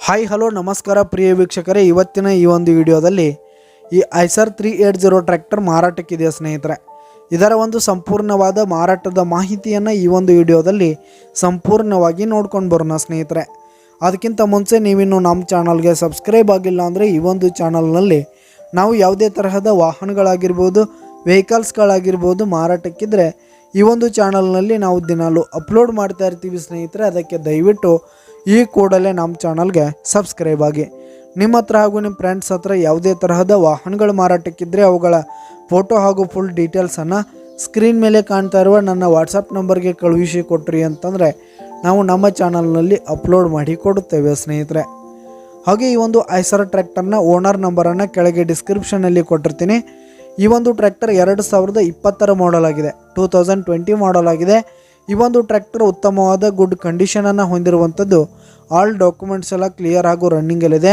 Hi hello ನಮಸ್ಕಾರ ಪ್ರಿಯ ವೀಕ್ಷಕರೇ, ಇವತ್ತಿನ ಈ ಒಂದು ವಿಡಿಯೋದಲ್ಲಿ ಈ ಐಸರ್ 380 ಟ್ರ್ಯಾಕ್ಟರ್ ಮಾರಾಟಕ್ಕಿದೆ ಸ್ನೇಹಿತರೆ. ಇದರ ಒಂದು ಸಂಪೂರ್ಣವಾದ ಮಾರಾಟದ ಮಾಹಿತಿಯನ್ನು ಈ ಒಂದು ವಿಡಿಯೋದಲ್ಲಿ ಸಂಪೂರ್ಣವಾಗಿ ನೋಡ್ಕೊಂಡು ಬರೋಣ ಸ್ನೇಹಿತರೆ. ಅದಕ್ಕಿಂತ ಮುಂಚೆ ನೀವಿನ್ನು ನಮ್ಮ ಚಾನಲ್ಗೆ ಸಬ್ಸ್ಕ್ರೈಬ್ ಆಗಿಲ್ಲ ಅಂದರೆ ಈ ಒಂದು ಚಾನಲ್ನಲ್ಲಿ ನಾವು ಯಾವುದೇ ತರಹದ ವಾಹನಗಳಾಗಿರ್ಬೋದು, ವೆಹಿಕಲ್ಸ್ಗಳಾಗಿರ್ಬೋದು ಮಾರಾಟಕ್ಕಿದ್ರೆ ಈ ಒಂದು ಚಾನಲ್ನಲ್ಲಿ ನಾವು ದಿನಾಲು ಅಪ್ಲೋಡ್ ಮಾಡ್ತಾ ಇರ್ತೀವಿ ಸ್ನೇಹಿತರೆ. ಅದಕ್ಕೆ ದಯವಿಟ್ಟು ಈ ಕೂಡಲೇ ನಮ್ಮ ಚಾನಲ್ಗೆ ಸಬ್ಸ್ಕ್ರೈಬ್ ಆಗಿ. ನಿಮ್ಮ ಹತ್ರ ಹಾಗೂ ನಿಮ್ಮ ಫ್ರೆಂಡ್ಸ್ ಹತ್ರ ಯಾವುದೇ ತರಹದ ವಾಹನಗಳು ಮಾರಾಟಕ್ಕಿದ್ದರೆ ಅವುಗಳ ಫೋಟೋ ಹಾಗೂ ಫುಲ್ ಡೀಟೇಲ್ಸನ್ನು ಸ್ಕ್ರೀನ್ ಮೇಲೆ ಕಾಣ್ತಾ ಇರುವ ನನ್ನ ವಾಟ್ಸಪ್ ನಂಬರ್ಗೆ ಕಳುಹಿಸಿ ಕೊಟ್ರಿ ಅಂತಂದರೆ ನಾವು ನಮ್ಮ ಚಾನಲ್ನಲ್ಲಿ ಅಪ್ಲೋಡ್ ಮಾಡಿ ಕೊಡುತ್ತೇವೆ ಸ್ನೇಹಿತರೆ. ಹಾಗೆ ಈ ಒಂದು ಐಸರ್ ಟ್ರ್ಯಾಕ್ಟರ್ನ ಓನರ್ ನಂಬರನ್ನು ಕೆಳಗೆ ಡಿಸ್ಕ್ರಿಪ್ಷನಲ್ಲಿ ಕೊಟ್ಟಿರ್ತೀನಿ. ಈ ಒಂದು ಟ್ರ್ಯಾಕ್ಟರ್ 2020 ಮಾಡಲ್ ಆಗಿದೆ, 2020 ಮಾಡಲ್ ಆಗಿದೆ. ಈ ಒಂದು ಟ್ರ್ಯಾಕ್ಟರ್ ಉತ್ತಮವಾದ ಗುಡ್ ಕಂಡೀಷನನ್ನು ಹೊಂದಿರುವಂಥದ್ದು. ಆಲ್ ಡಾಕ್ಯುಮೆಂಟ್ಸ್ ಎಲ್ಲ ಕ್ಲಿಯರ್ ಹಾಗೂ ರನ್ನಿಂಗಲ್ಲಿದೆ.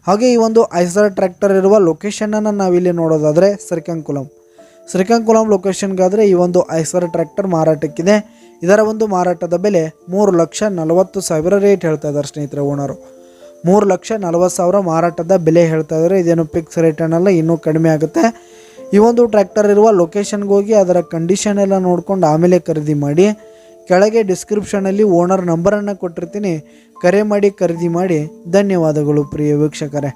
ಹಾಗೆ ಈ ಒಂದು ಐಸರ್ ಟ್ರ್ಯಾಕ್ಟರ್ ಇರುವ ಲೊಕೇಶನನ್ನು ನಾವಿಲ್ಲಿ ನೋಡೋದಾದರೆ ಶ್ರೀಕಾಂಕುಲಂ ಲೊಕೇಶನ್ಗಾದರೆ ಈ ಒಂದು ಐಸರ್ ಟ್ರ್ಯಾಕ್ಟರ್ ಮಾರಾಟಕ್ಕಿದೆ. ಇದರ ಒಂದು ಮಾರಾಟದ ಬೆಲೆ 3,40,000 ರೇಟ್ ಹೇಳ್ತಾ ಇದ್ದಾರೆ ಸ್ನೇಹಿತರೆ. ಓನರು 3,40,000 ಮಾರಾಟದ ಬೆಲೆ ಹೇಳ್ತಾ ಇದ್ದಾರೆ. ಇದೇನು ಫಿಕ್ಸ್ ರೇಟ್ ಅನ್ನಲ್ಲ, ಇನ್ನೂ ಕಡಿಮೆ ಆಗುತ್ತೆ. ಈ ಒಂದು ಟ್ರ್ಯಾಕ್ಟರ್ ಇರುವ ಲೊಕೇಶನ್ಗೆ ಹೋಗಿ ಅದರ ಕಂಡೀಷನ್ ಎಲ್ಲ ನೋಡ್ಕೊಂಡು ಆಮೇಲೆ ಖರೀದಿ ಮಾಡಿ. ಕೆಳಗೆ ಡಿಸ್ಕ್ರಿಪ್ಷನಲ್ಲಿ ಓನರ್ ನಂಬರನ್ನು ಕೊಟ್ಟಿರ್ತೀನಿ, ಕರೆ ಮಾಡಿ ಖರೀದಿ ಮಾಡಿ. ಧನ್ಯವಾದಗಳು ಪ್ರಿಯ ವೀಕ್ಷಕರೇ.